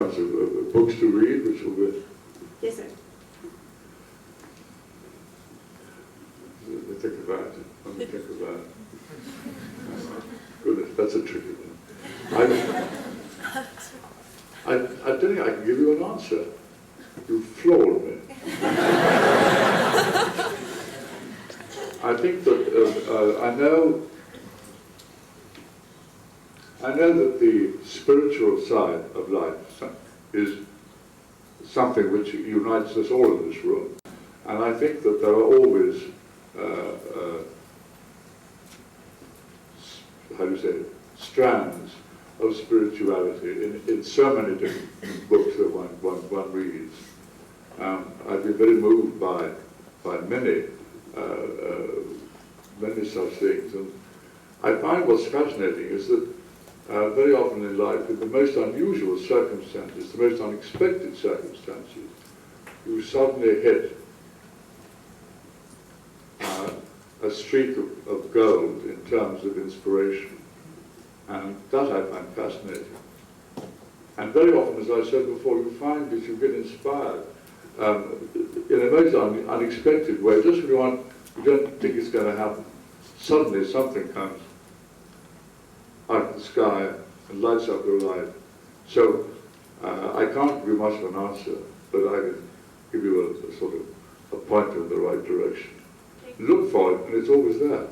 Books to read, which will be... Yes, sir. Let me think about it. Goodness, that's a tricky one. I don't think I can give you an answer. You floored me. I think that I know that the spiritual side of life is something which unites us all in this room, and I think that there are always how do you say it, strands of spirituality in so many different books that one reads. I've been very moved by many such things, and I find what's fascinating is that very often in life, in the most unusual circumstances, the most unexpected circumstances, you suddenly hit a streak of gold in terms of inspiration, and that I find fascinating. And very often, as I said before, you find that you get inspired in a most unexpected way, just when you don't think it's going to happen. Suddenly something comes out of the sky and lights up your life. So I can't give you much of an answer, but I can give you a sort of a pointer in the right direction. Look for it, and it's always there.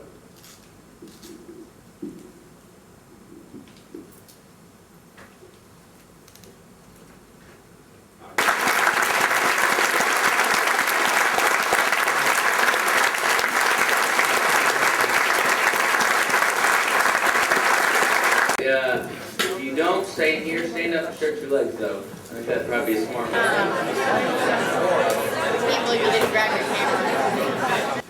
If you don't stay here, stand up and stretch your legs, though. I think that'd probably be a smart move. Can't believe you didn't grab your camera.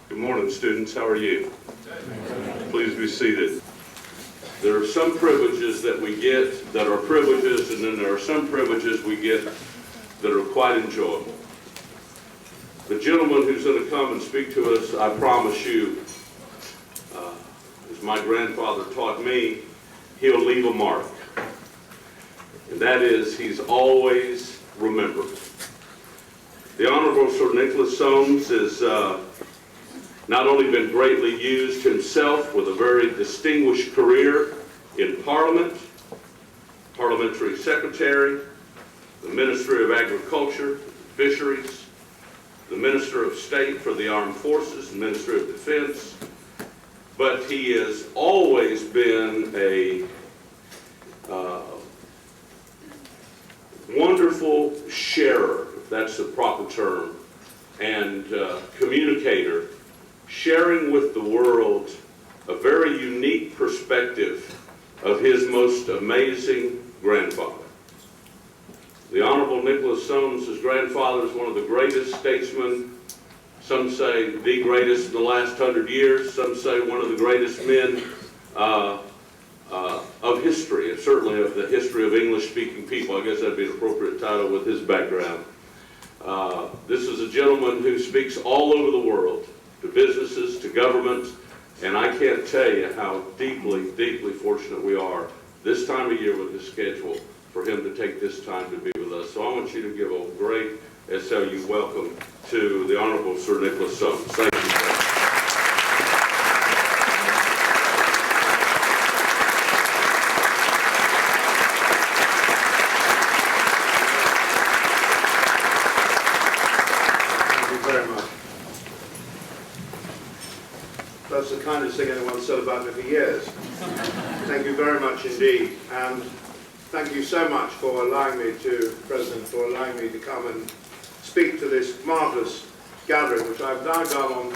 Good morning, students. How are you? Please be seated. There are some privileges that we get that are privileges, and then there are some privileges we get that are quite enjoyable. The gentleman who's going to come and speak to us, I promise you, as my grandfather taught me, he'll leave a mark. And that is, he's always remembered. The Honorable Sir Nicholas Soames has not only been greatly used himself with a very distinguished career in Parliament, Parliamentary Secretary, the Ministry of Agriculture, Fisheries, the Minister of State for the Armed Forces, the Ministry of Defense, but he has always been a wonderful sharer, if that's the proper term, and communicator, sharing with the world a very unique perspective of his most amazing grandfather. The Honorable Nicholas Soames' grandfather is one of the greatest statesmen, some say the greatest in the last 100 years, some say one of the greatest men of history, and certainly of the history of English-speaking people. I guess that'd be an appropriate title with his background. This is a gentleman who speaks all over the world, to businesses, to government, and I can't tell you how deeply, deeply fortunate we are this time of year with his schedule for him to take this time to be with us. So I want you to give a great SLU welcome to the Honorable Sir Nicholas Soames. Thank you, sir. That's the kindest thing anyone's said about me for years. Thank you very much indeed. And thank you so much for allowing me to, President, for allowing me to come and speak to this marvellous gathering, which I've now done on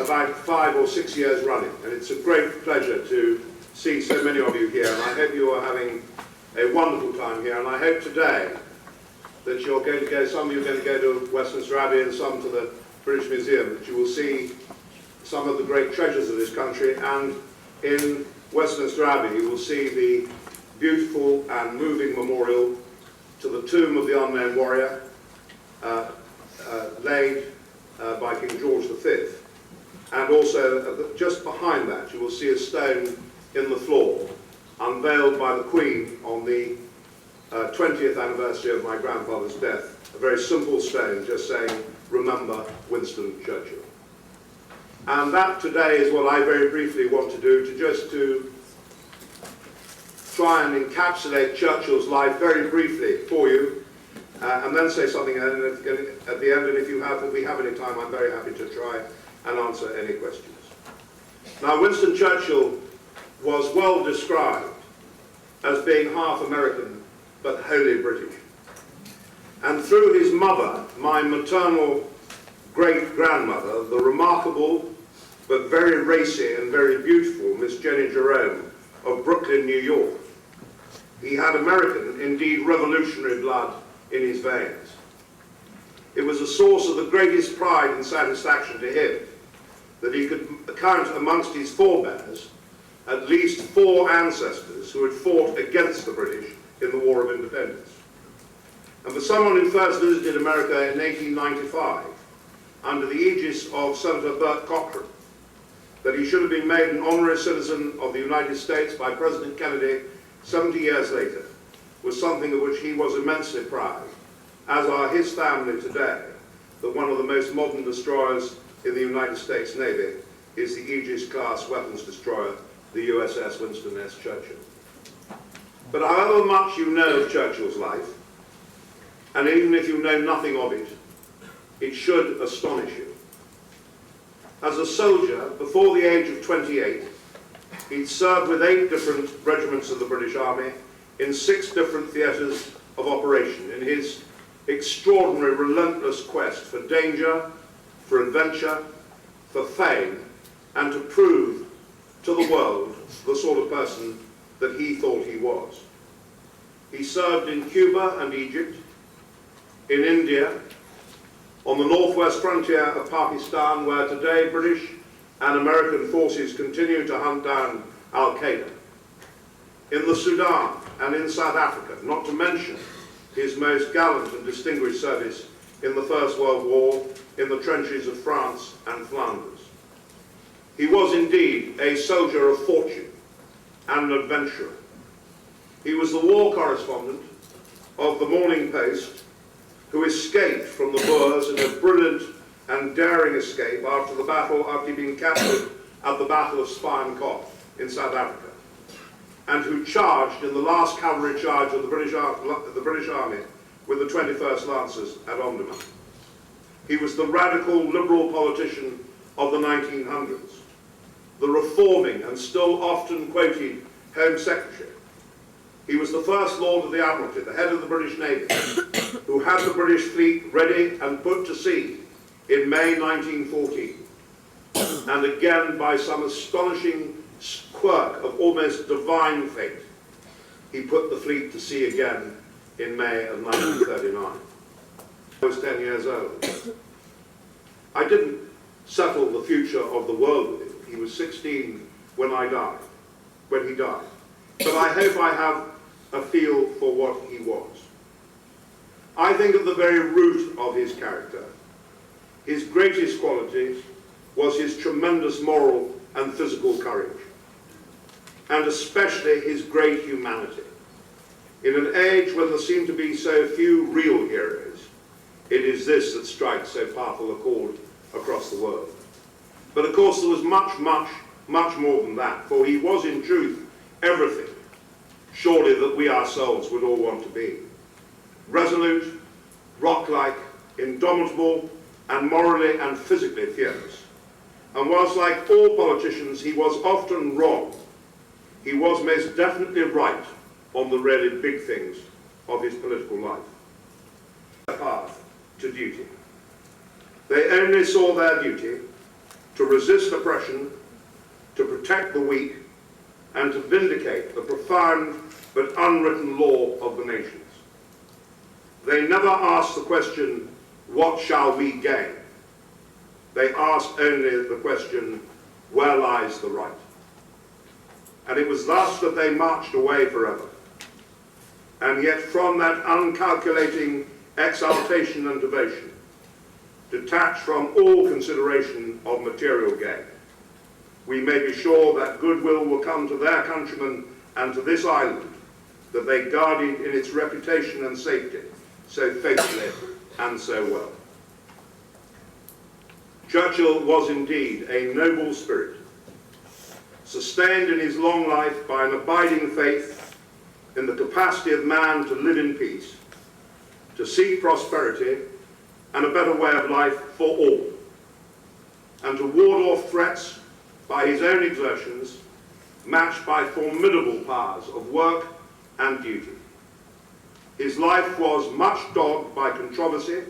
about 5 or 6 years running. And it's a great pleasure to see so many of you here. And I hope you are having a wonderful time here. And I hope today that you're going to go, some of you are going to go to Westminster Abbey and some to the British Museum, that you will see some of the great treasures of this country, and in Westminster Abbey, you will see the beautiful and moving memorial to the tomb of the unknown warrior, laid by King George V. And also, just behind that, you will see a stone in the floor, unveiled by the Queen on the 20th anniversary of my grandfather's death. A very simple stone, just saying, "Remember Winston Churchill." And that today is what I very briefly want to do, to try and encapsulate Churchill's life very briefly for you, and then say something at the end, and if we have any time, I'm very happy to try and answer any questions. Now, Winston Churchill was well described as being half American, but wholly British. And through his mother, my maternal great-grandmother, the remarkable but very racy and very beautiful Miss Jenny Jerome of Brooklyn, New York, he had American, indeed revolutionary blood in his veins. It was a source of the greatest pride and satisfaction to him that he could count amongst his forebears at least 4 ancestors who had fought against the British in the War of Independence. And for someone who first visited America in 1895, under the aegis of Senator Burt Cochran, that he should have been made an honorary citizen of the United States by President Kennedy 70 years later, was something of which he was immensely proud, as are his family today, that one of the most modern destroyers in the United States Navy is the Aegis-class weapons destroyer, the USS Winston S. Churchill. But however much you know of Churchill's life, and even if you know nothing of it, it should astonish you. As a soldier, before the age of 28, he'd served with 8 different regiments of the British Army in 6 different theatres of operation in his extraordinary, relentless quest for danger, for adventure, for fame, and to prove to the world the sort of person that he thought he was. He served in Cuba and Egypt, in India, on the northwest frontier of Pakistan, where today British and American forces continue to hunt down Al-Qaeda, in the Sudan and in South Africa, not to mention his most gallant and distinguished service in the First World War in the trenches of France and Flanders. He was indeed a soldier of fortune and an adventurer. He was the war correspondent of the Morning Post, who escaped from the Boers in a brilliant and daring escape after he'd been captured at the Battle of Spinekop in South Africa, and who charged in the last cavalry charge of the British Army with the 21st Lancers at Omdurman. He was the radical liberal politician of the 1900s, the reforming and still often quoted Home Secretary. He was the First Lord of the Admiralty, the head of the British Navy, who had the British fleet ready and put to sea in May 1914. And again, by some astonishing quirk of almost divine fate, he put the fleet to sea again in May of 1939. I was 10 years old. I didn't settle the future of the world with him. He was 16 when he died. But I hope I have a feel for what he was. I think at the very root of his character, his greatest quality was his tremendous moral and physical courage, and especially his great humanity. In an age when there seem to be so few real heroes, it is this that strikes so powerful a chord across the world. But of course there was much, much, much more than that, for he was in truth everything, surely, that we ourselves would all want to be. Resolute, rock-like, indomitable, and morally and physically fierce. And whilst, like all politicians, he was often wrong, he was most definitely right on the really big things of his political life. A path to duty. They only saw their duty to resist oppression, to protect the weak, and to vindicate the profound but unwritten law of the nations. They never asked the question, what shall we gain? They asked only the question, where lies the right? and it was thus that they marched away forever. And yet from that uncalculating exaltation and devotion, detached from all consideration of material gain, we may be sure that goodwill will come to their countrymen and to this island that they guarded in its reputation and safety so faithfully and so well. Churchill was indeed a noble spirit, sustained in his long life by an abiding faith in the capacity of man to live in peace, to seek prosperity and a better way of life for all, and to ward off threats by his own exertions, matched by formidable powers of work and duty. His life was much dogged by controversy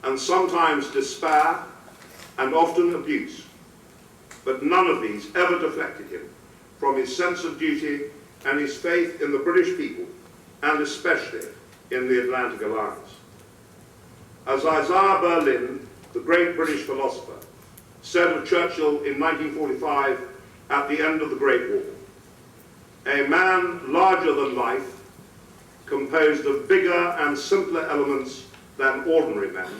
and sometimes despair and often abuse, but none of these ever deflected him from his sense of duty and his faith in the British people, and especially in the Atlantic Alliance. As Isaiah Berlin, the great British philosopher, said of Churchill in 1945 at the end of the Great War, a man larger than life, composed of bigger and simpler elements than ordinary men,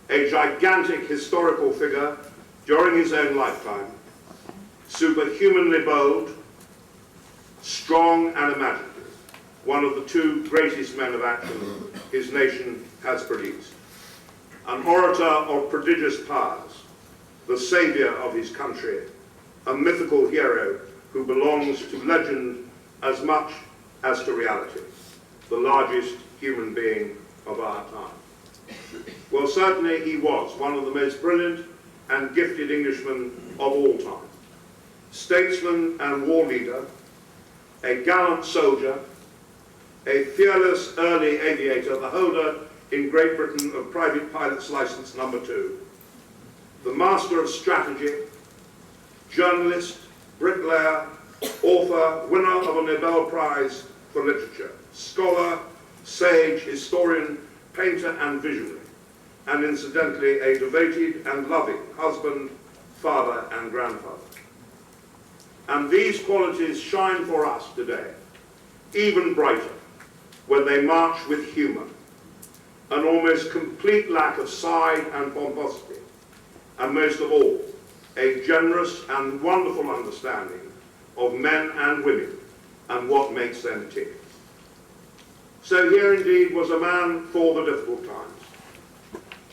a gigantic historical figure during his own lifetime, superhumanly bold, strong and imaginative, one of the two greatest men of action his nation has produced, an orator of prodigious powers, the saviour of his country, a mythical hero who belongs to legend as much as to reality, the largest human being of our time. Well, certainly he was one of the most brilliant and gifted Englishmen of all time. Statesman and war leader, a gallant soldier, a fearless early aviator, the holder in Great Britain of Private Pilot's Licence No. 2, the master of strategy, journalist, bricklayer, author, winner of a Nobel Prize for Literature, scholar, sage, historian, painter and visionary, and incidentally a devoted and loving husband, father and grandfather. And these qualities shine for us today, even brighter, when they march with humour, an almost complete lack of side and pomposity, and most of all, a generous and wonderful understanding of men and women and what makes them tick. So here indeed was a man for the difficult times.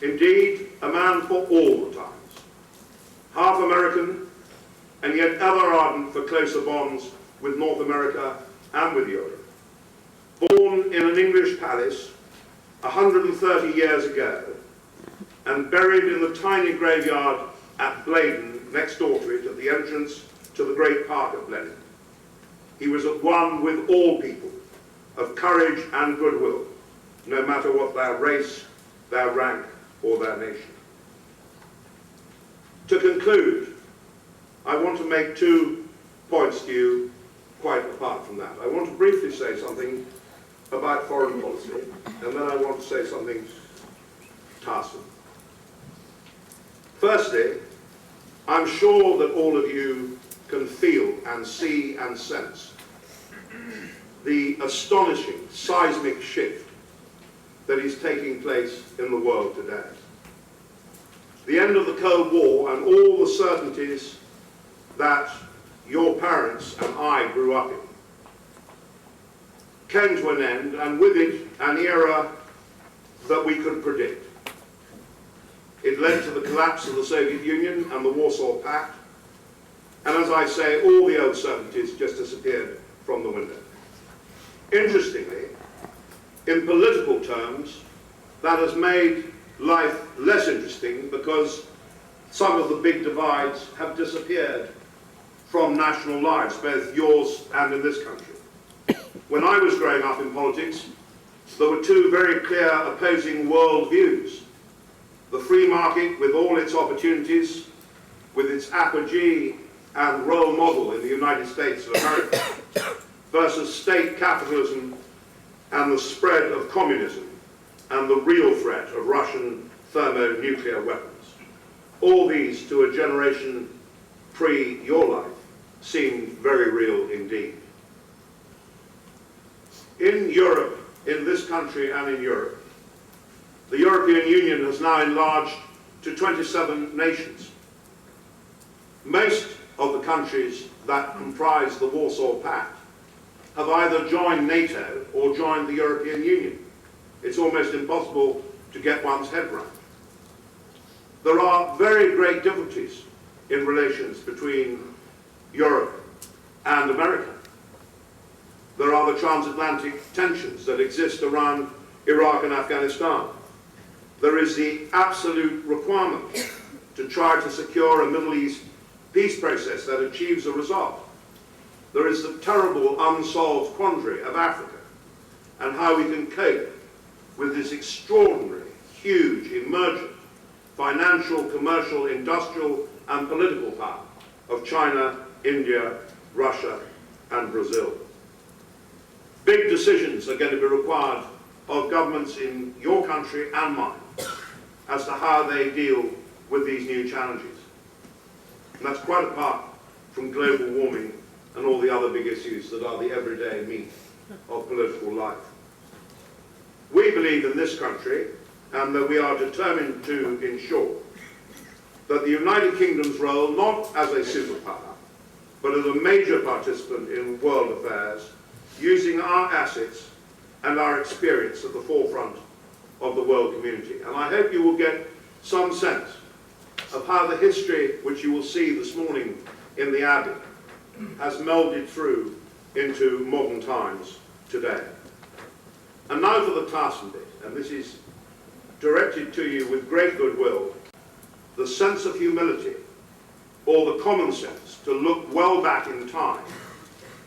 Indeed, a man for all the times. Half American, and yet ever ardent for closer bonds with North America and with Europe. Born in an English palace 130 years ago, and buried in the tiny graveyard at Blaydon, next door to it, at the entrance to the great park of Blenheim. He was at one with all people, of courage and goodwill, no matter what their race, their rank, or their nation. To conclude, I want to make 2 points to you quite apart from that. I want to briefly say something about foreign policy, and then I want to say something tarsome. Firstly, I'm sure that all of you can feel and see and sense the astonishing seismic shift that is taking place in the world today. The end of the Cold War and all the certainties that your parents and I grew up in came to an end, and with it an era that we could predict. It led to the collapse of the Soviet Union and the Warsaw Pact, and as I say, all the old certainties just disappeared from the window. Interestingly, in political terms, that has made life less interesting because some of the big divides have disappeared from national lives, both yours and in this country. When I was growing up in politics, there were 2 very clear opposing world views. The free market with all its opportunities, with its apogee and role model in the United States of America, versus state capitalism and the spread of communism and the real threat of Russian thermonuclear weapons. All these to a generation pre your life seem very real indeed. In Europe, in this country and in Europe, the European Union has now enlarged to 27 nations. Most of the countries that comprise the Warsaw Pact have either joined NATO or joined the European Union. It's almost impossible to get one's head around. There are very great difficulties in relations between Europe and America. There are the transatlantic tensions that exist around Iraq and Afghanistan. There is the absolute requirement to try to secure a Middle East peace process that achieves a result. There is the terrible unsolved quandary of Africa and how we can cope with this extraordinary, huge, emergent financial, commercial, industrial and political power of China, India, Russia and Brazil. Big decisions are going to be required of governments in your country and mine as to how they deal with these new challenges. And that's quite apart from global warming and all the other big issues that are the everyday meat of political life. We believe in this country, and that we are determined to ensure that the United Kingdom's role, not as a superpower, but as a major participant in world affairs, using our assets and our experience at the forefront of the world community. And I hope you will get some sense of how the history, which you will see this morning in the Abbey, has melded through into modern times today. And now for the Tarson bit, and this is directed to you with great goodwill, the sense of humility, or the common sense to look well back in time,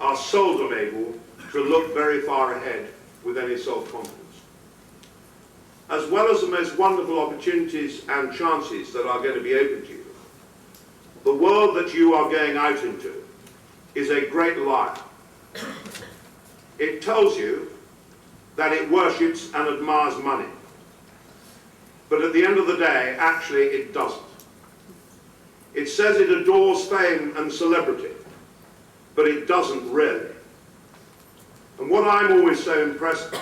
are seldom able to look very far ahead with any self-confidence. As well as the most wonderful opportunities and chances that are going to be open to you, the world that you are going out into is a great liar. It tells you that it worships and admires money. But at the end of the day, actually it doesn't. It says it adores fame and celebrity, but it doesn't really. And what I'm always so impressed by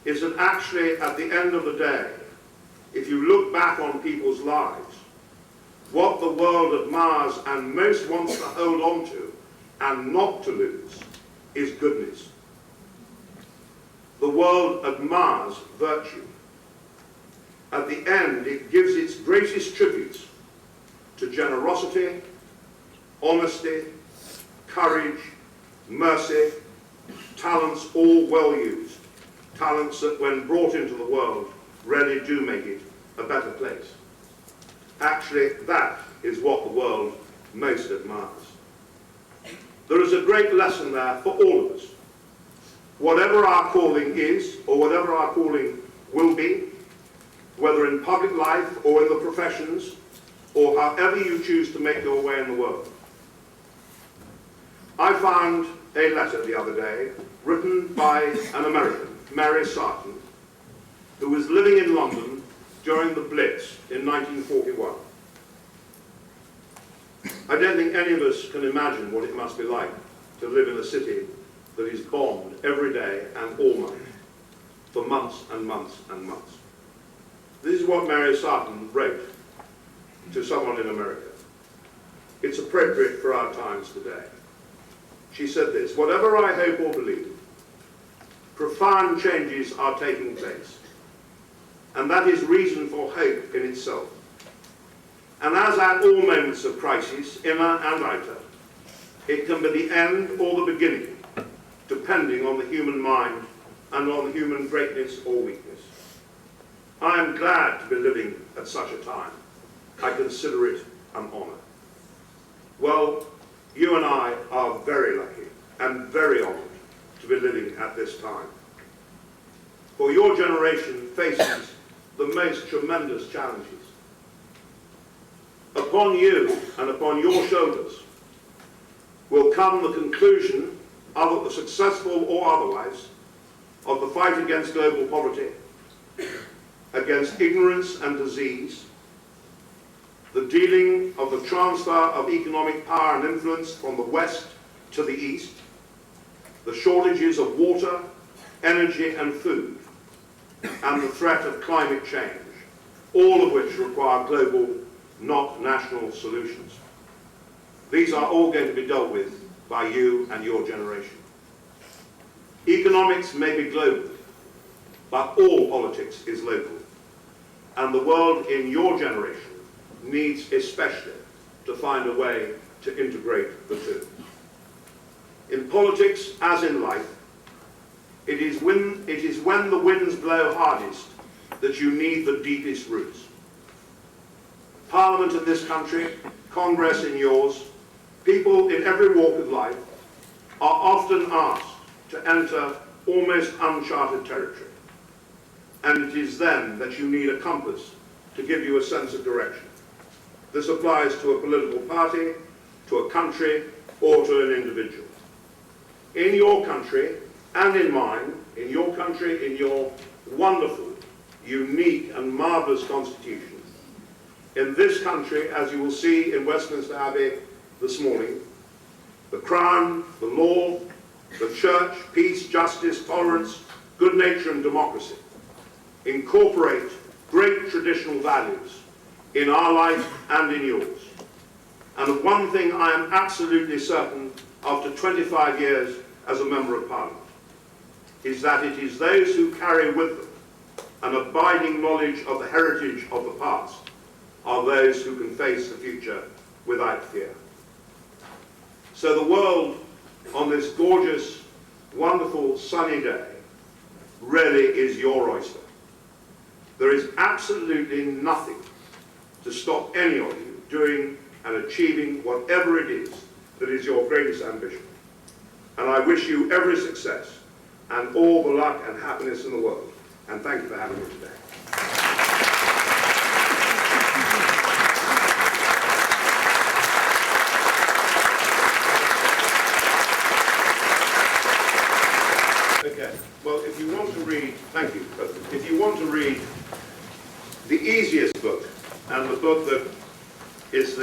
is that actually at the end of the day, if you look back on people's lives, what the world admires and most wants to hold on to and not to lose is goodness. The world admires virtue. At the end, it gives its greatest tributes to generosity, honesty, courage, mercy, talents all well used, talents that when brought into the world really do make it a better place. Actually, that is what the world most admires. There is a great lesson there for all of us. Whatever our calling is, or whatever our calling will be, whether in public life or in the professions, or however you choose to make your way in the world. I found a letter the other day written by an American, Mary Sarton, who was living in London during the Blitz in 1941. I don't think any of us can imagine what it must be like to live in a city that is bombed every day and all night for months and months and months. This is what Mary Sarton wrote to someone in America. It's appropriate for our times today. She said this: "Whatever I hope or believe, profound changes are taking place, and that is reason for hope in itself. And as at all moments of crisis, inner and outer, it can be the end or the beginning, depending on the human mind and on human greatness or weakness. I am glad to be living at such a time. I consider it an honour." Well, you and I are very lucky and very honoured to be living at this time. For your generation faces the most tremendous challenges. Upon you and upon your shoulders will come the conclusion, either successful or otherwise, of the fight against global poverty, against ignorance and disease, the dealing of the transfer of economic power and influence from the West to the East, the shortages of water, energy and food, and the threat of climate change, all of which require global, not national solutions. These are all going to be dealt with by you and your generation. Economics may be global, but all politics is local. And the world in your generation needs especially to find a way to integrate the two. In politics, as in life, it is when the winds blow hardest that you need the deepest roots. Parliament in this country, Congress in yours, people in every walk of life are often asked to enter almost uncharted territory. And it is then that you need a compass to give you a sense of direction. This applies to a political party, to a country, or to an individual. In your country and in mine, in your country, in your wonderful, unique and marvellous constitution, in this country, as you will see in Westminster Abbey this morning, the Crown, the law, the Church, peace, justice, tolerance, good nature and democracy incorporate great traditional values in our life and in yours. And of one thing I am absolutely certain after 25 years as a Member of Parliament, is that it is those who carry with them an abiding knowledge of the heritage of the past are those who can face the future without fear. So the world on this gorgeous, wonderful, sunny day really is your oyster. There is absolutely nothing to stop any of you doing and achieving whatever it is that is your greatest ambition. And I wish you every success and all the luck and happiness in the world. And thank you for having me today. Okay, well, if you want to read, thank you, President. If you want to read the easiest book, and the book that is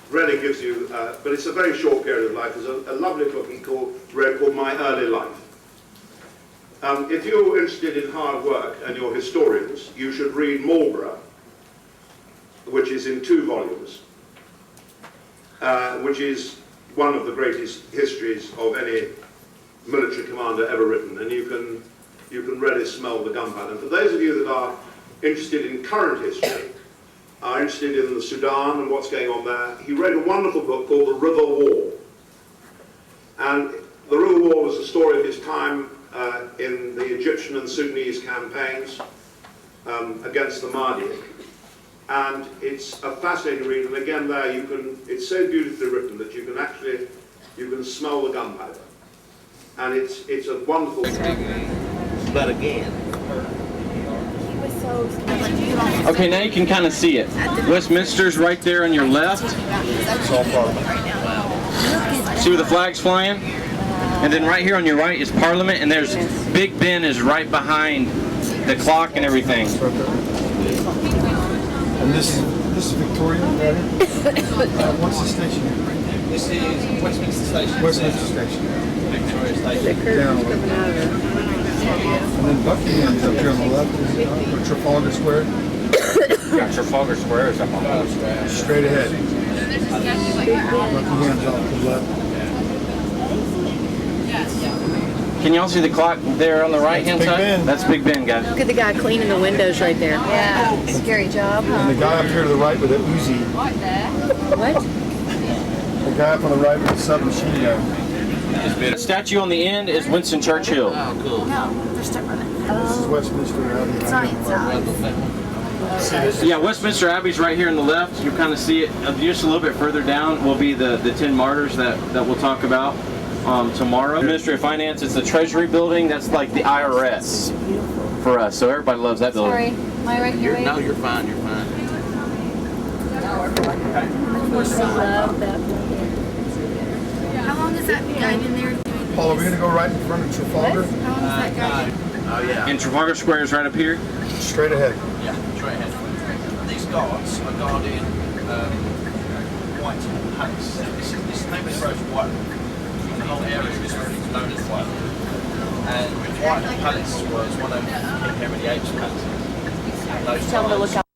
really gives you, but it's a very short period of life, is a lovely book he read called My Early Life. If you're interested in hard work and you're historians, you should read Marlborough, which is in 2 volumes, which is one of the greatest histories of any military commander ever written, and you can really smell the gunpowder. And for those of you that are interested in current history, are interested in the Sudan and what's going on there, he wrote a wonderful book called The River War. And the River War was the story of his time in the Egyptian and Sudanese campaigns against the Mahdi. And it's a fascinating read, and again there it's so beautifully written that you can smell the gunpowder. And it's a wonderful... But again. Okay, now you can kind of see it. Westminster's right there on your left. See where the flag's flying? And then right here on your right is Parliament, and there's Big Ben is right behind the clock and everything. And this is Victoria, right? What's the station? This is Westminster Station. Westminster Station. Victoria Station. Down. And then Buckingham's up here on the left, is it not? Or Trafalgar Square? Yeah, Trafalgar Square is up on the left. Straight ahead. Buckingham's off the left. Can y'all see the clock there on the right-hand Big side? Ben. That's Big Ben, guys. Look at the guy cleaning the windows right there. Yeah, scary job, huh? And the guy up here to the right with the Uzi. What? The guy up on the right with the submachine gun. The statue on the end is Winston Churchill. Oh, cool. No, they're still running. This is Westminster Abbey. It's on inside. Yeah, Westminster Abbey's right here on the left. You kind of see it. Just a little bit further down will be the 10 martyrs that we'll talk about tomorrow. Ministry of Finance, it's the Treasury building. That's like the IRS for us. So everybody loves that building. Sorry, am I right here? No, you're fine, you're fine. How long is that guy in there doing? Paul, are we going to go right in front of Trafalgar? How long is that guy? Oh, yeah. And Trafalgar Square is right up here. Straight ahead. Yeah, straight ahead. These guards are guarding White Palace. This name of the road is White, and the whole area is known as White. And White Palace was one of King Henry VIII's palaces. And those Tell them to guards look out.